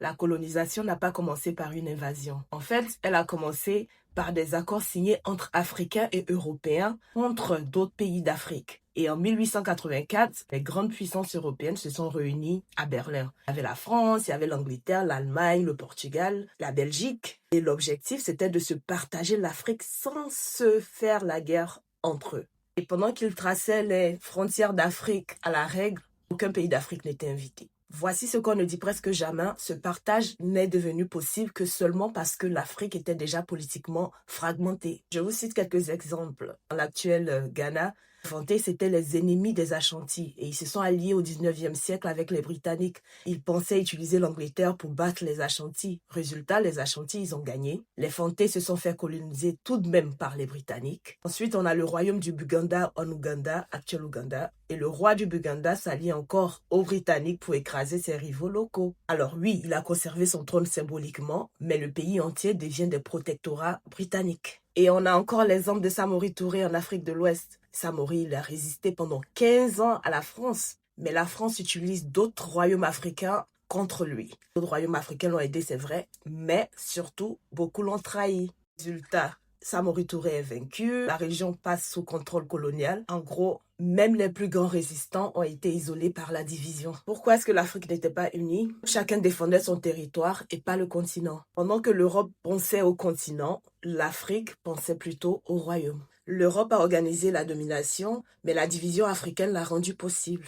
La colonisation n'a pas commencé par une invasion. En fait, elle a commencé par des accords signés entre Africains et Européens contre d'autres pays d'Afrique. Et en 1884, les grandes puissances européennes se sont réunies à Berlin. Il y avait la France, il y avait l'Angleterre, l'Allemagne, le Portugal, la Belgique. Et l'objectif, c'était de se partager l'Afrique sans se faire la guerre entre eux. Et pendant qu'ils traçaient les frontières d'Afrique à la règle, aucun pays d'Afrique n'était invité. Voici ce qu'on ne dit presque jamais, ce partage n'est devenu possible que seulement parce que l'Afrique était déjà politiquement fragmentée. Je vous cite quelques exemples. Dans l'actuel Ghana, les Fantais, c'étaient les ennemis des Ashantis et ils se sont alliés au 19e siècle avec les Britanniques. Ils pensaient utiliser l'Angleterre pour battre les Ashantis. Résultat, les Ashantis, ils ont gagné. Les Fantais se sont fait coloniser tout de même par les Britanniques. Ensuite, on a le royaume du Buganda en Ouganda, actuel Ouganda. Et le roi du Buganda s'allie encore aux Britanniques pour écraser ses rivaux locaux. Alors oui, il a conservé son trône symboliquement, mais le pays entier devient des protectorats britanniques. Et on a encore l'exemple de Samori Touré en Afrique de l'Ouest. Samori, il a résisté pendant 15 ans à la France, mais la France utilise d'autres royaumes africains contre lui. D'autres royaumes africains l'ont aidé, c'est vrai, mais surtout, beaucoup l'ont trahi. Résultat, Samori Touré est vaincu, la région passe sous contrôle colonial. En gros, même les plus grands résistants ont été isolés par la division. Pourquoi est-ce que l'Afrique n'était pas unie? Chacun défendait son territoire et pas le continent. Pendant que l'Europe pensait au continent, l'Afrique pensait plutôt au royaume. L'Europe a organisé la domination, mais la division africaine l'a rendue possible.